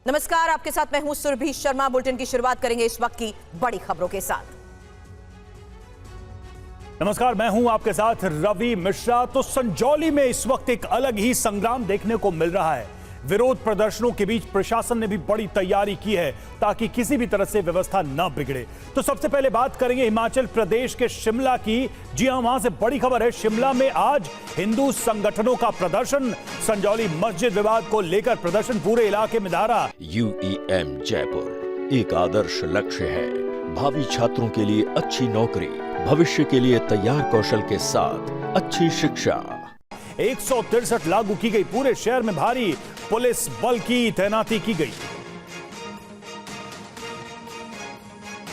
नमस्कार, आपके साथ मैं हूं सुरभि शर्मा। बुलेटिन की शुरुआत करेंगे इस वक्त की बड़ी खबरों के साथ। नमस्कार, मैं हूं आपके साथ रवि मिश्रा। तो संजौली में इस वक्त एक अलग ही संग्राम देखने को मिल रहा है। विरोध प्रदर्शनों के बीच प्रशासन ने भी बड़ी तैयारी की है ताकि किसी भी तरह से व्यवस्था न बिगड़े। तो सबसे पहले बात करेंगे हिमाचल प्रदेश के शिमला की। जी हां, वहां से बड़ी खबर है। शिमला में आज हिंदू संगठनों का प्रदर्शन। संजौली मस्जिद विवाद को लेकर प्रदर्शन पूरे इलाके में धारा। UEM जयपुर एक आदर्श लक्ष्य है। भावी छात्रों के लिए अच्छी नौकरी, भविष्य के लिए तैयार कौशल के साथ अच्छी शिक्षा। 163 लागू की गई। पूरे शहर में भारी पुलिस बल की तैनाती की गई।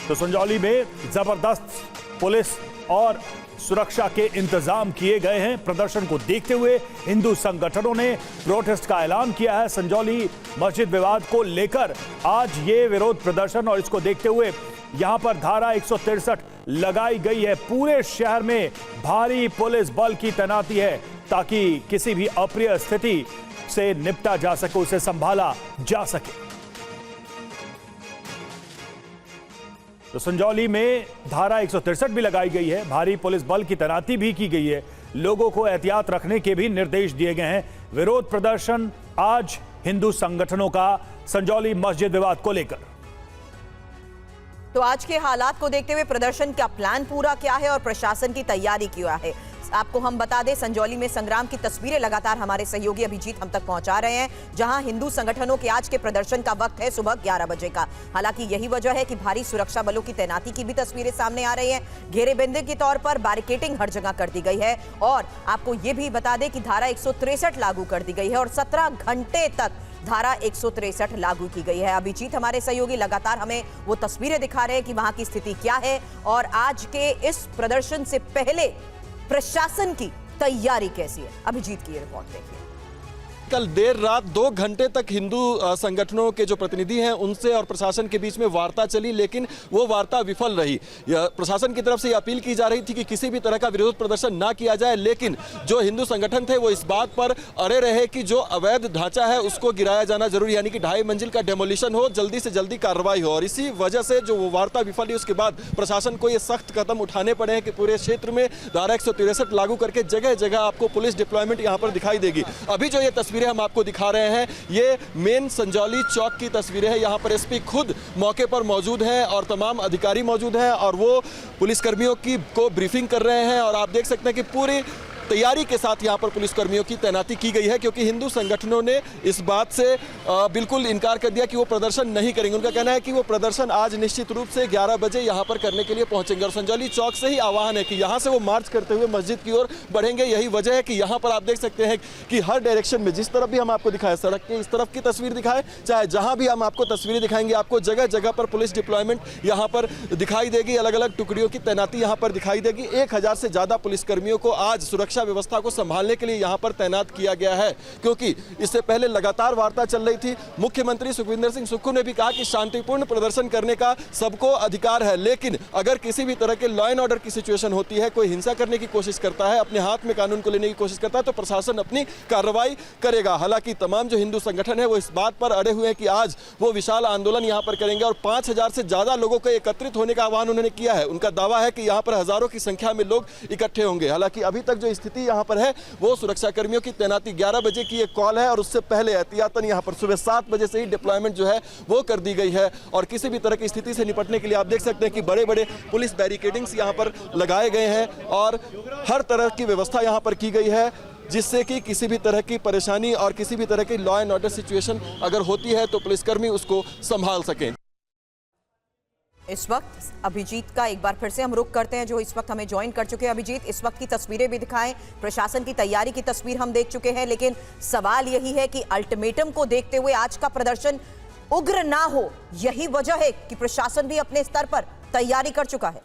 तो संजौली में जबरदस्त पुलिस और सुरक्षा के इंतजाम किए गए हैं। प्रदर्शन को देखते हुए हिंदू संगठनों ने प्रोटेस्ट का ऐलान किया है। संजौली मस्जिद विवाद को लेकर आज ये विरोध प्रदर्शन, और इसको देखते हुए यहां पर धारा 163 लगाई गई है। पूरे शहर में भारी पुलिस बल की तैनाती है ताकि किसी भी अप्रिय स्थिति से निपटा जा सके, उसे संभाला जा सके। तो संजौली में धारा 163 भी लगाई गई है। भारी पुलिस बल की तैनाती भी की गई है। लोगों को एहतियात रखने के भी निर्देश दिए गए हैं। विरोध प्रदर्शन आज हिंदू संगठनों का संजौली मस्जिद विवाद को लेकर। तो आज के हालात को देखते हुए प्रदर्शन का प्लान पूरा क्या है और प्रशासन की तैयारी क्या है, आपको हम बता दें। संजौली में संग्राम की तस्वीरें लगातार हमारे सहयोगी अभिजीत हम तक पहुंचा रहे हैं, जहां हिंदू संगठनों के आज के प्रदर्शन का वक्त है सुबह 11 बजे का। हालांकि यही वजह है कि भारी सुरक्षा बलों की तैनाती की भी तस्वीरें सामने आ रही हैं। घेरेबंदी के तौर पर बैरिकेडिंग हर जगह कर दी गई है। और आपको यह भी बता दें कि धारा 163 लागू कर दी गई है और 17 घंटे तक धारा 163 लागू की गई है। अभिजीत हमारे सहयोगी लगातार हमें वो तस्वीरें दिखा रहे हैं कि वहां की स्थिति क्या है और आज के इस प्रदर्शन से पहले प्रशासन की तैयारी कैसी है। अभिजीत की ये रिपोर्ट देखिए। कल देर रात 2 घंटे तक हिंदू संगठनों के जो प्रतिनिधि हैं उनसे और प्रशासन के बीच में वार्ता चली, लेकिन वो वार्ता विफल रही। प्रशासन की तरफ से ये अपील की जा रही थी कि किसी भी तरह का विरोध प्रदर्शन ना किया जाए, लेकिन जो हिंदू संगठन थे वो इस बात पर अड़े रहे कि जो अवैध ढांचा है उसको गिराया जाना जरूरी, यानी कि 2.5 मंजिल का डेमोलिशन हो, जल्दी से जल्दी कार्रवाई हो। और इसी वजह से जो वो वार्ता विफल हुई उसके बाद प्रशासन को ये सख्त कदम उठाने पड़े हैं कि पूरे क्षेत्र में धारा 163 लागू करके जगह जगह आपको पुलिस डिप्लॉयमेंट यहाँ पर दिखाई देगी। अभी जो ये तस्वीरें हम आपको दिखा रहे हैं ये मेन संजौली चौक की तस्वीरें हैं। यहाँ पर एसपी खुद मौके पर मौजूद हैं और तमाम अधिकारी मौजूद हैं और वो पुलिसकर्मियों को ब्रीफिंग कर रहे हैं। और आप देख सकते हैं कि पूरी तैयारी के साथ यहाँ पर पुलिसकर्मियों की तैनाती की गई है, क्योंकि हिंदू संगठनों ने इस बात से बिल्कुल इनकार कर दिया कि वो प्रदर्शन नहीं करेंगे। उनका कहना है कि वो प्रदर्शन आज निश्चित रूप से 11 बजे यहाँ पर करने के लिए पहुंचेंगे और संजौली चौक से ही आह्वान है कि यहाँ से वो मार्च करते हुए मस्जिद की ओर बढ़ेंगे। यही वजह है कि यहाँ पर आप देख सकते हैं कि हर डायरेक्शन में, जिस तरफ भी हम आपको दिखाएं, सड़क के इस तरफ की तस्वीर दिखाएं, चाहे जहाँ भी हम आपको तस्वीरें दिखाएंगे, आपको जगह जगह पर पुलिस डिप्लॉयमेंट यहाँ पर दिखाई देगी। अलग अलग टुकड़ियों की तैनाती यहाँ पर दिखाई देगी। 1000 से ज्यादा पुलिसकर्मियों को आज सुरक्षा व्यवस्था को संभालने के लिए यहां पर तैनात किया गया है, क्योंकि इससे पहले लगातार वार्ता चल रही थी। मुख्यमंत्री सुखविंदर सिंह सुक्खू ने भी कहा कि शांतिपूर्ण प्रदर्शन करने का सबको अधिकार है, लेकिन अगर किसी भी तरह के लॉ एंड ऑर्डर की सिचुएशन होती है, कोई हिंसा करने की कोशिश करता है, अपने हाथ में कानून को लेने की कोशिश करता है, तो प्रशासन अपनी कार्रवाई करेगा। हालांकि तमाम जो हिंदू संगठन है वो इस बात पर अड़े हुए हैं कि आज वो विशाल आंदोलन यहां पर करेंगे और 5000 से ज्यादा लोगों को एकत्रित होने का आह्वान उन्होंने किया है। उनका दावा है कि यहां पर हजारों की संख्या में लोग इकट्ठे होंगे। हालांकि अभी तक जो स्थिति यहां पर है वो सुरक्षा कर्मियों की तैनाती 11 बजे की एक कॉल है और उससे पहले एहतियातन यहां पर सुबह 7 बजे से ही डिप्लॉयमेंट जो है वो कर दी गई है। और किसी भी तरह की स्थिति से निपटने के लिए आप देख सकते हैं कि बड़े बड़े पुलिस बैरिकेडिंग्स यहां पर लगाए गए हैं और हर तरह की व्यवस्था यहां पर की गई है, जिससे कि किसी भी तरह की परेशानी और किसी भी तरह की लॉ एंड ऑर्डर सिचुएशन अगर होती है तो पुलिसकर्मी उसको संभाल सकें। इस वक्त अभिजीत का एक बार फिर से हम रुख करते हैं, जो इस वक्त हमें ज्वाइन कर चुके हैं। अभिजीत, इस वक्त की तस्वीरें भी दिखाएं। प्रशासन की तैयारी की तस्वीर हम देख चुके हैं, लेकिन सवाल यही है कि अल्टीमेटम को देखते हुए आज का प्रदर्शन उग्र ना हो, यही वजह है कि प्रशासन भी अपने स्तर पर तैयारी कर चुका है।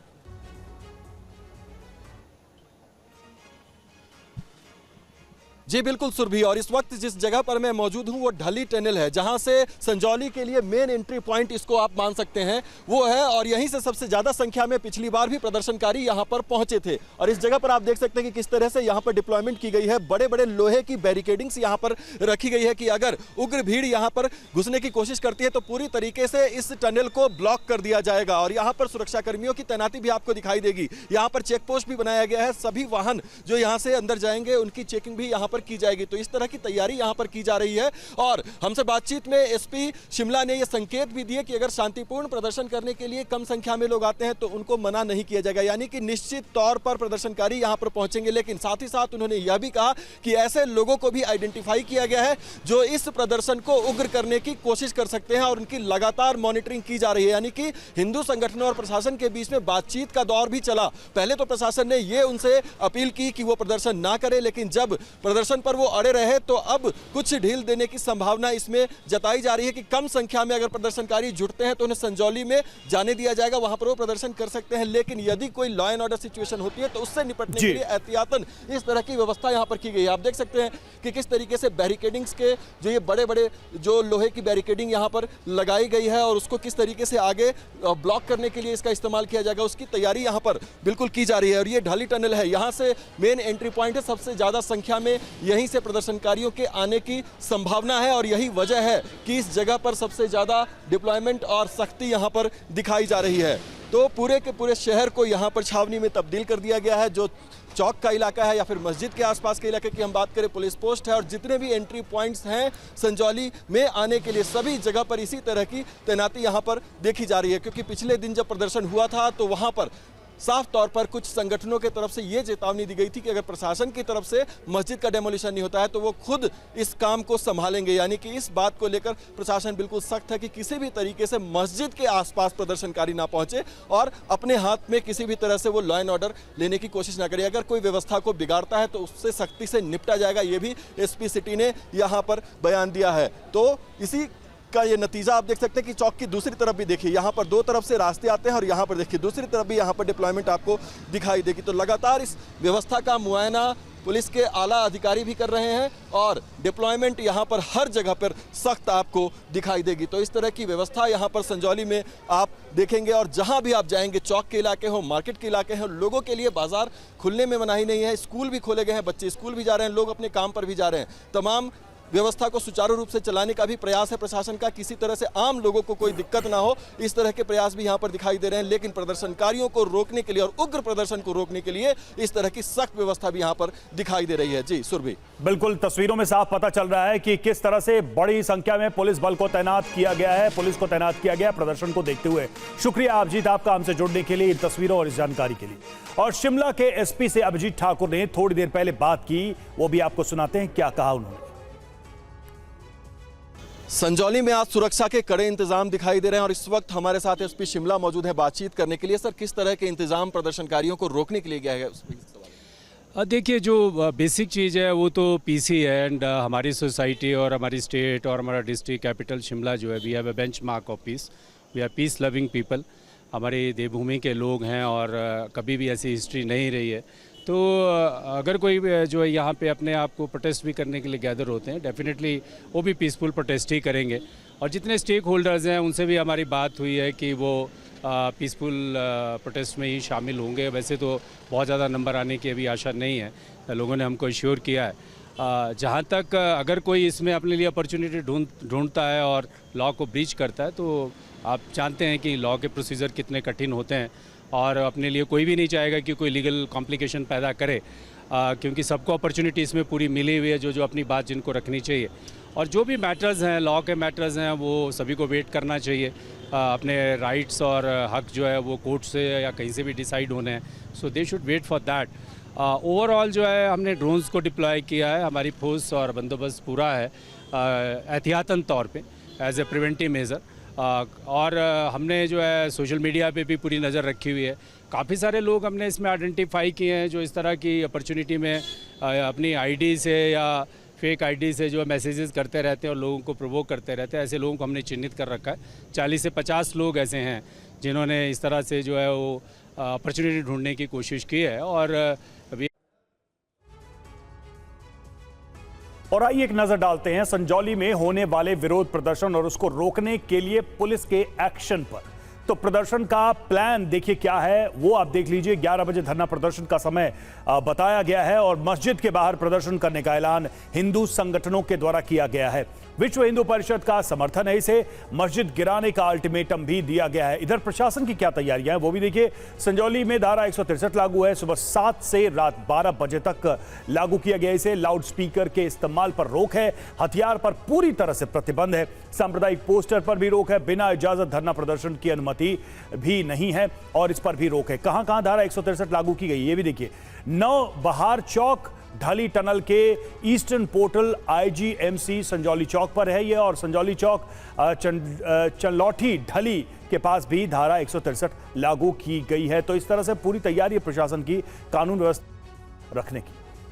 जी बिल्कुल सुरभि, और इस वक्त जिस जगह पर मैं मौजूद हूं वो ढली टनल है, जहां से संजौली के लिए मेन एंट्री पॉइंट इसको आप मान सकते हैं वो है, और यहीं से सबसे ज्यादा संख्या में पिछली बार भी प्रदर्शनकारी यहां पर पहुंचे थे। और इस जगह पर आप देख सकते हैं कि किस तरह से यहां पर डिप्लॉयमेंट की गई है, बड़े बड़े लोहे की बैरिकेडिंग्स यहां पर रखी गई है कि अगर उग्र भीड़ यहां पर घुसने की कोशिश करती है तो पूरी तरीके से इस टनल को ब्लॉक कर दिया जाएगा। और यहां पर सुरक्षा कर्मियों की तैनाती भी आपको दिखाई देगी। यहां पर चेक पोस्ट भी बनाया गया है, सभी वाहन जो यहां से अंदर जाएंगे उनकी चेकिंग भी यहां पर की जाएगी। तो इस तरह की तैयारी यहां पर की जा रही है। और हमसे बातचीत में एसपी शिमला ने यह संकेत भी दिए कि अगर शांतिपूर्ण प्रदर्शन करने के लिए कम संख्या में लोग आते हैं तो उनको मना नहीं किया जाएगा, यानी कि निश्चित तौर पर प्रदर्शनकारी यहां पर पहुंचेंगे। लेकिन साथ ही साथ उन्होंने यह भी कहा कि ऐसे लोगों को भी आइडेंटिफाई किया गया है जो इस प्रदर्शन को उग्र करने की कोशिश कर सकते हैं, और उनकी लगातार मॉनिटरिंग की जा रही है। यानी कि हिंदू संगठनों और प्रशासन के बीच में बातचीत का दौर भी चला। पहले तो प्रशासन ने यह उनसे अपील की कि वो प्रदर्शन ना करे, लेकिन जब प्रदर्शन पर वो अड़े रहे तो अब कुछ ढील देने की संभावना इसमें जताई जा रही है कि कम संख्या में अगर प्रदर्शनकारी जुटते हैं तो उन्हें संजौली में जाने दिया जाएगा, वहां पर वो प्रदर्शन कर सकते हैं। लेकिन यदि कोई लॉ एंड ऑर्डर सिचुएशन होती है तो उससे निपटने के लिए एहतियातन इस तरह की व्यवस्था यहां पर की गई है। आप देख सकते हैं कि किस तरीके से बैरिकेडिंग्स के जो ये बड़े बड़े जो लोहे की बैरिकेडिंग यहां पर लगाई गई है और उसको किस तरीके से आगे ब्लॉक करने के लिए इसका इस्तेमाल किया जाएगा, उसकी तैयारी यहां पर बिल्कुल की जा रही है। और ये ढाली टनल है, यहां से मेन एंट्री पॉइंट है, सबसे ज्यादा संख्या में यहीं से प्रदर्शनकारियों के आने की संभावना है। और यही वजह है कि इस जगह पर सबसे ज्यादा डिप्लॉयमेंट और सख्ती यहां पर दिखाई जा रही है। तो पूरे के पूरे शहर को यहां पर छावनी में तब्दील कर दिया गया है। जो चौक का इलाका है या फिर मस्जिद के आसपास के इलाके की हम बात करें, पुलिस पोस्ट है, और जितने भी एंट्री पॉइंट्स हैं संजौली में आने के लिए सभी जगह पर इसी तरह की तैनाती यहां पर देखी जा रही है। क्योंकि पिछले दिन जब प्रदर्शन हुआ था तो वहां पर साफ तौर पर कुछ संगठनों की तरफ से यह चेतावनी दी गई थी कि अगर प्रशासन की तरफ से मस्जिद का डेमोलिशन नहीं होता है तो वो खुद इस काम को संभालेंगे। यानी कि इस बात को लेकर प्रशासन बिल्कुल सख्त है कि किसी भी तरीके से मस्जिद के आसपास प्रदर्शनकारी ना पहुंचे और अपने हाथ में किसी भी तरह से वो लॉ एंड ऑर्डर लेने की कोशिश ना करे। अगर कोई व्यवस्था को बिगाड़ता है तो उससे सख्ती से निपटा जाएगा, ये भी एसपी सिटी ने यहाँ पर बयान दिया है। तो इसी का ये नतीजा आप देख सकते हैं कि चौक की दूसरी तरफ भी देखिए, यहाँ पर दो तरफ से रास्ते आते हैं और यहाँ पर देखिए दूसरी तरफ भी यहाँ पर डिप्लॉयमेंट आपको दिखाई देगी। तो लगातार इस व्यवस्था का मुआयना पुलिस के आला अधिकारी भी कर रहे हैं और डिप्लॉयमेंट यहाँ पर हर जगह पर सख्त आपको दिखाई देगी। तो इस तरह की व्यवस्था यहाँ पर संजौली में आप देखेंगे और जहाँ भी आप जाएंगे, चौक के इलाके हो, मार्केट के इलाके हो, लोगों के लिए बाजार खुलने में मनाही नहीं है। स्कूल भी खोले गए हैं, बच्चे स्कूल भी जा रहे हैं, लोग अपने काम पर भी जा रहे हैं। तमाम व्यवस्था को सुचारू रूप से चलाने का भी प्रयास है प्रशासन का, किसी तरह से आम लोगों को कोई दिक्कत ना हो, इस तरह के प्रयास भी यहाँ पर दिखाई दे रहे हैं। लेकिन प्रदर्शनकारियों को रोकने के लिए और उग्र प्रदर्शन को रोकने के लिए इस तरह की सख्त व्यवस्था भी यहाँ पर दिखाई दे रही है। जी सुरभि, बिल्कुल तस्वीरों में साफ पता चल रहा है कि किस तरह से बड़ी संख्या में पुलिस बल को तैनात किया गया है, पुलिस को तैनात किया गया प्रदर्शन को देखते हुए। शुक्रिया अभिजीत आपका हमसे जुड़ने के लिए, इन तस्वीरों और इस जानकारी के लिए। और शिमला के एसपी से अभिजीत ठाकुर ने थोड़ी देर पहले बात की, वो भी आपको सुनाते हैं क्या कहा उन्होंने। संजौली में आज सुरक्षा के कड़े इंतजाम दिखाई दे रहे हैं और इस वक्त हमारे साथ एसपी शिमला मौजूद है बातचीत करने के लिए। सर, किस तरह के इंतजाम प्रदर्शनकारियों को रोकने के लिए गया है? देखिए, जो बेसिक चीज़ है वो तो पीसी है एंड हमारी सोसाइटी और हमारी स्टेट और हमारा डिस्ट्रिक्ट कैपिटल शिमला जो है, we have a benchmark of peace, we are peace loving people. हमारी देवभूमि के लोग हैं और कभी भी ऐसी हिस्ट्री नहीं रही है। तो अगर कोई जो है यहाँ पे अपने आप को प्रोटेस्ट भी करने के लिए गैदर होते हैं, डेफिनेटली वो भी पीसफुल प्रोटेस्ट ही करेंगे। और जितने स्टेक होल्डर्स हैं उनसे भी हमारी बात हुई है कि वो पीसफुल प्रोटेस्ट में ही शामिल होंगे। वैसे तो बहुत ज़्यादा नंबर आने की अभी आशा नहीं है, लोगों ने हमको एश्योर किया है। जहाँ तक अगर कोई इसमें अपने लिए अपॉर्चुनिटी ढूंढता है और लॉ को ब्रीच करता है, तो आप जानते हैं कि लॉ के प्रोसीजर कितने कठिन होते हैं और अपने लिए कोई भी नहीं चाहेगा कि कोई लीगल कॉम्प्लिकेशन पैदा करे, क्योंकि सबको अपॉर्चुनिटी इसमें पूरी मिली हुई है जो अपनी बात जिनको रखनी चाहिए। और जो भी मैटर्स हैं, लॉ के मैटर्स हैं, वो सभी को वेट करना चाहिए। अपने राइट्स और हक जो है वो कोर्ट से या कहीं से भी डिसाइड होने हैं, so they should wait for that. Overall जो है हमने ड्रोन्स को डिप्लॉय किया है, हमारी फोर्स और बंदोबस्त पूरा है एहतियातन तौर पे एज ए प्रिवेंटिव मेज़र। और हमने जो है सोशल मीडिया पे भी पूरी नज़र रखी हुई है। काफ़ी सारे लोग हमने इसमें आइडेंटिफाई किए हैं जो इस तरह की अपॉर्चुनिटी में अपनी आईडी से या फेक आईडी से जो मैसेजेस करते रहते हैं और लोगों को प्रोवोक करते रहते हैं। ऐसे लोगों को हमने चिन्हित कर रखा है। 40 से 50 लोग ऐसे हैं जिन्होंने इस तरह से जो है वो अपॉर्चुनिटी ढूंढने की कोशिश की है। और और आइए एक नजर डालते हैं संजौली में होने वाले विरोध प्रदर्शन और उसको रोकने के लिए पुलिस के एक्शन पर। तो प्रदर्शन का प्लान देखिए क्या है वो आप देख लीजिए। 11 बजे धरना प्रदर्शन का समय बताया गया है और मस्जिद के बाहर प्रदर्शन करने का ऐलान हिंदू संगठनों के द्वारा किया गया है। विश्व हिंदू परिषद का समर्थन है इसे। मस्जिद गिराने का अल्टीमेटम भी दिया गया है। इधर प्रशासन की क्या तैयारियां हैं वो भी देखिए। संजौली में धारा 163 लागू है। सुबह 7 से रात 12 बजे तक लागू किया गया इसे। लाउड स्पीकर के इस्तेमाल पर रोक है। हथियार पर पूरी तरह से प्रतिबंध है। सांप्रदायिक पोस्टर पर भी रोक है। बिना इजाजत धरना प्रदर्शन की अनुमति भी नहीं है और इस पर भी रोक है। कहां कहां धारा 163 लागू की गई ये भी देखिए। नवबहार चौक ढली टनल के ईस्टर्न पोर्टल IGMC संजौली चौक पर है ये, और संजौली चौक चंलौठी ढली के पास भी धारा 163 लागू की गई है। तो इस तरह से पूरी तैयारी है प्रशासन की कानून व्यवस्था रखने की।